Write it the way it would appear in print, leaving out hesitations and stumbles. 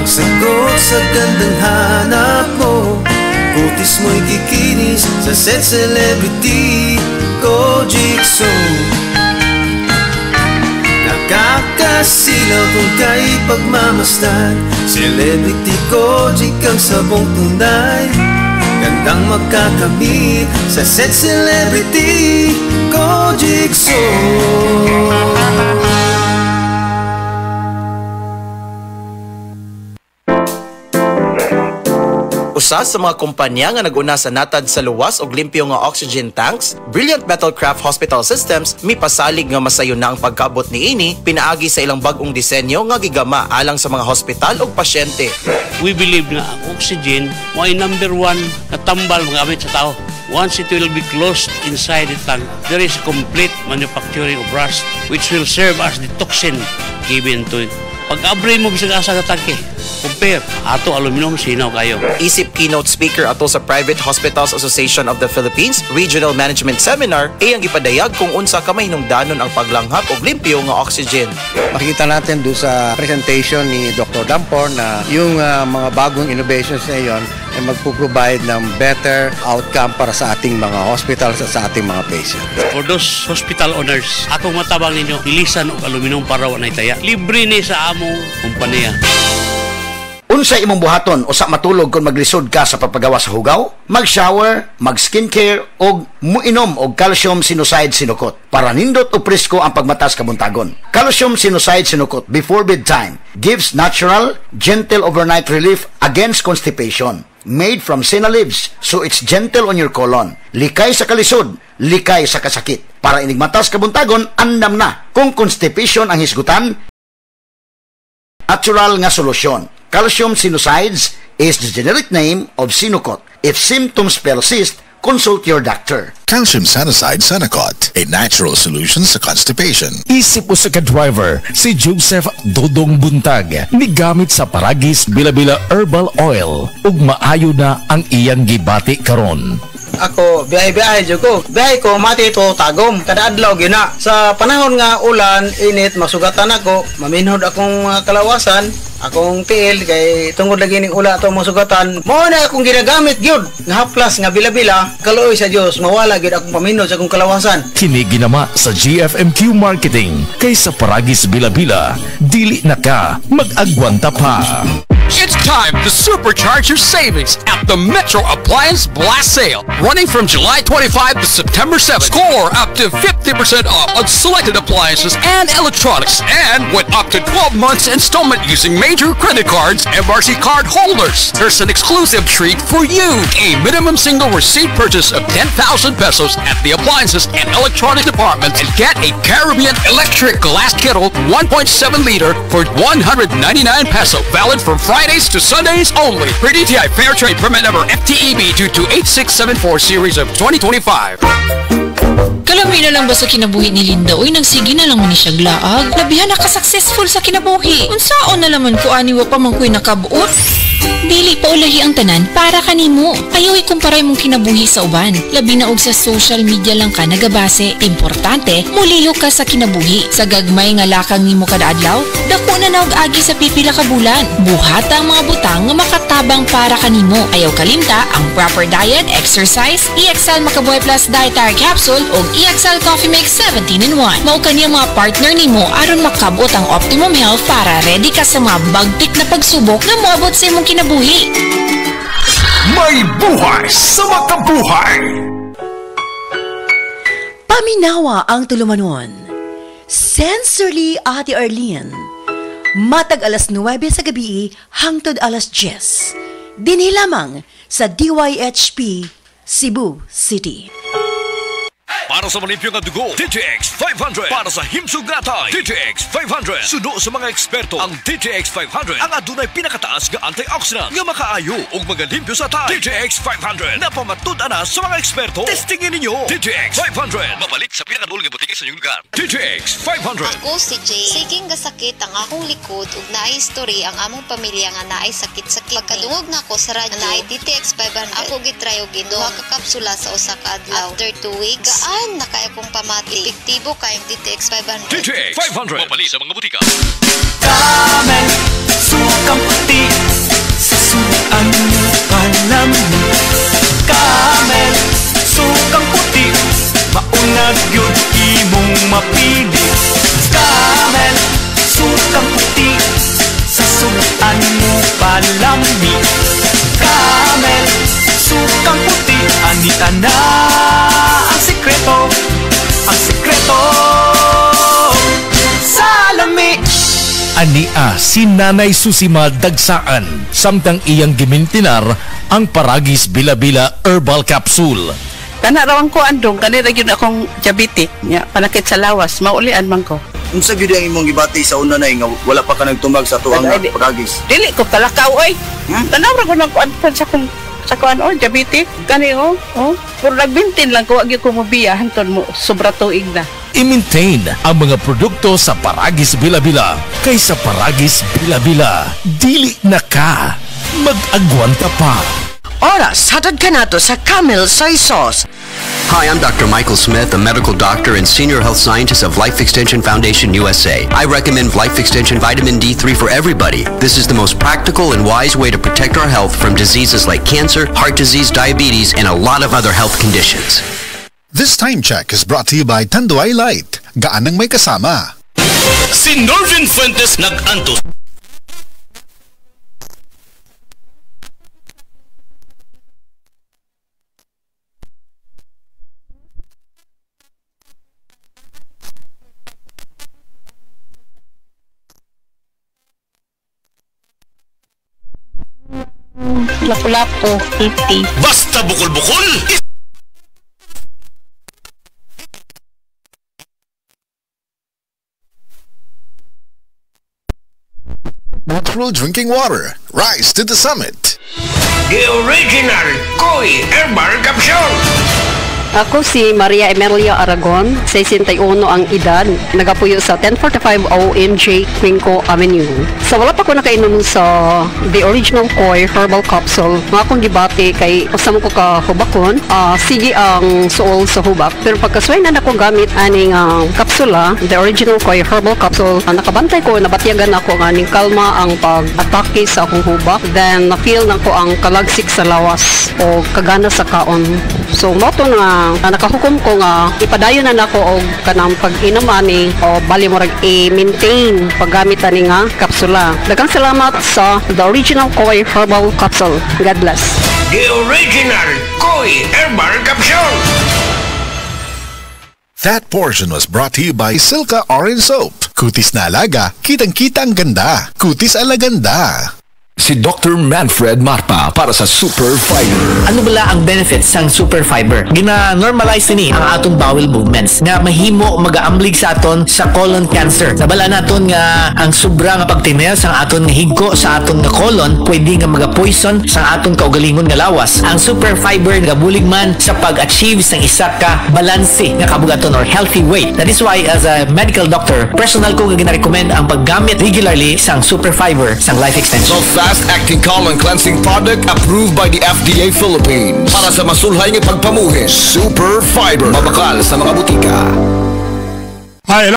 Ang sagot sa gandang hanap mo, kutis mo'y kikinis sa set celebrity ko, Jigsaw. Nakakasilaw kung kay pagmamasdan, celebrity ko, Jig ang sabong tunay. Gandang magkakamit sa set celebrity ko, Jigsaw. Usa sa mga kumpanya nga nag-una sa natad sa luwas og limpyo nga oxygen tanks, Brilliant Metalcraft Hospital Systems mipasalig nga masayon na ang pagkabot ni ini pinaagi sa ilang bag-ong disenyo nga gigama alang sa mga hospital ug pasyente. We believe na ang oxygen mo ay number 1 na tambal magamit sa tao. Once it will be closed inside the tank, there is complete manufacturing of rust which will serve as the toxin given to it. Pag-abre mo bisag asa ka tangke, compare ato aluminum sinaw kayo. Isip keynote speaker ato sa Private Hospitals Association of the Philippines Regional Management Seminar ay ang ipadayag kung unsa ka mahinungdanon ang paglanghap og limpyo nga oxygen. Makikita natin doon sa presentation ni Dr. Dampor na yung mga bagong innovations na iyon ay magpo-provide ng better outcome para sa ating mga hospitals at sa ating mga patients. For those hospital owners, akong matabang ninyo, ilisan og aluminum para wa nay taya. Libre ni sa among kompanya. Unsa imong buhaton usa matulog kung maglisod ka sa pagpagawa sa hugaw, mag-shower, mag-skincare og muinom og calcium sinucide sinukot para nindot o presko ang pagmatas kabuntagon. Calcium sinucide sinukot before bedtime gives natural, gentle overnight relief against constipation. Made from senna leaves, so it's gentle on your colon. Likay sa kalisod, likay sa kasakit. Para inigmatas kabuntagon, andam na. Kung constipation ang hisgutan, natural nga solusyon. Calcium sinucides is the generic name of Sinocot. If symptoms persist, consult your doctor. Calcium Sanicide Senocot, a natural solution sa constipation. Isip mo sa ka-driver, si Joseph Dodong Buntag, nigamit sa Paragis Bila-Bila Herbal Oil, ug maayo na ang iyang gibati karon. Ako, biyahe-biyahe dyan ko. Biyahe ko, mati ito tagom. Kada adlaw gina. Sa panahon nga ulan, init, masugatan ako. Maminhod akong kalawasan. Akong tiil, kay tungod lagi ning ula ito masugatan. Mao na akong ginagamit gyud. Nga haplas, nga bila-bila. Kaluoy sa Dios, mawala gyud akong paminhod sa akong kalawasan. Kini ginama sa GFMQ Marketing. Kay sa Paragis Bila-Bila, dili na ka mag-agwanta pa. It's time to supercharge your savings at the Metro Appliance Blast Sale. Running from July 25 to September 7. Score up to 50% off on selected appliances and electronics. And with up to 12 months installment using major credit cards, MRC card holders. There's an exclusive treat for you. A minimum single receipt purchase of 10,000 pesos at the appliances and electronic department and get a Caribbean electric glass kettle 1.7 liter for 199 peso. Valid from Fridays to Sundays only. Per DTI Fairtrade permit number FTEB 228674 series of 2025. Kalami na lang ba sa kinabuhi ni Linda? Uy, nagsige na lang man ni siya glaag. Labihan na ka-successful sa kinabuhi. Unsaon na laman ko aniwa pa man ko'y nakabuot? Dili pa ulahi ang tanan para kanimo. Ayaw ikumparay mong kinabuhi sa uban. Labi na og sa social media lang ka nagabase. Importante, muliyo ka sa kinabuhi. Sa gagmay nga lakang nimo kada adlaw, dako na naog agi sa pipila ka bulan. Buhata ang mga butang nga makatabang para kanimo. Ayaw kalimta ang proper diet, exercise, EXL Makabuhay Plus Dietary Capsule o EXL Coffee Mix 17-in-1. Mao kaniyang mga partner nimo aron makabot ang optimum health para ready ka sa mga bagtik na pagsubok na moabot sa imong kinabuhi. May buhay sa makabuhay! Paminawa ang tulumanon. Sensorily Ate Arlene. Matag alas 9 sa gabi hangtod alas 10. Dinhi lamang sa DYHP Cebu City. Para sa malimpyo nga dugo, DTX 500. Para sa himsog natay, DTX 500. Sudo sa mga eksperto, ang DTX 500 ang adunay pinakataas nga antioxidant nga makaayo ug magalimpyo sa tay. DTX 500 napamatud-an na sa mga eksperto. Testingin ninyo. DTX 500 mabalik sa pinakadulong nga butika sa inyong lugar. DTX 500. Ako si Jay. Siging gasakit ang akong likod ug naay history ang among pamilya nga naay sakit-sakit. Pagkadungog na ko sa radyo, naay DTX 500. Ako gitry og duha ka kapsula sa usa ka adlaw. After 2 weeks, na kaya kong pamati. Epektibo kayong DTX 500. DTX 500. Mabalik sa mga butika. Damay, sukang puti. Ami Camel Sukang puti Anita na ang sekreto sa lami. Ania si Nanay Susima Dagsaan samtang iyang gimintinar ang Paragis Bila-Bila Herbal Capsule. Kana rawang ko andong kanira gyud akong diabetic nya panakit sa lawas maulian man ko. Unsa gyud ang imong gibati sa una na nga wala pa ka nagtumag sa tuang Paragis? Dili ko talakaw oy. Tanaw ra ko nang kuan sa kuan diabetic kani pero nagbintin lang ko agi ko mobiya hanton mo sobra tuig na. I-maintain ang mga produkto sa Paragis Bila-Bila kaysa Paragis Bila-Bila. Dili na ka. Mag-agwanta pa. Oras, hatad ka nato sa Camel Soy Sauce. Hi, I'm Dr. Michael Smith, a medical doctor and senior health scientist of Life Extension Foundation USA. I recommend Life Extension Vitamin D3 for everybody. This is the most practical and wise way to protect our health from diseases like cancer, heart disease, diabetes, and a lot of other health conditions. This time check is brought to you by Tanduay Light. Gaanang may kasama. Si Norvin Fuentes nag-antos. Lapu-lapu, iti. Basta bukol-bukol! Natural drinking water. Rise to the summit. The original Koi Herbal Capsule. Ako si Maria Emelia Aragon, 61 ang edad, nagapuyo sa 1045 OMJ Quinco Avenue. Sa wala pa ko nakainom sa The Original Koi Herbal Capsule, mga akong gibati kay usam ko ka hubakon, sige ang suol sa hubak. Pero pagkasway na ako gamit aning kapsula, The Original Koi Herbal Capsule, nakabantay ko, nabatiyagan ako nga ning kalma ang pag-atake sa akong hubak. Then na-feel na ko ang kalagsik sa lawas o kagana sa kaon. So moto na nakahukom ko nga ipadayon na nako og kanang pag-inom ani o bali mo i-maintain paggamit ani nga kapsula. Daghang salamat sa The Original Koi Herbal Capsule. God bless. The Original Koi Herbal Capsule. That portion was brought to you by Silka Orange Soap. Kutis na alaga, kitang-kita ang ganda. Kutis alaganda. Si Dr. Manfred Marpa para sa Super Fiber. Ano bala ang benefits ng Super Fiber? Gina-normalize ni ang atong bowel movements nga mahimo mag-aamblig sa aton sa colon cancer. Nabala naton nga ang sobra nga pagtinelas ang aton nga higko sa aton nga colon pwede nga maga-poison sa aton kaugalingon nga lawas. Ang Super Fiber nagabulig man sa pag-achieve sang isa ka balanse nga kabugaton or healthy weight. That is why as a medical doctor, personal ko nga gina-recommend ang paggamit regularly sang Super Fiber sang Life Extension. Fast-acting colon cleansing product approved by the FDA Philippines. Para sa masulhay ng pagpamuhi, Super Fiber. Mabakal sa mga butika. Hi,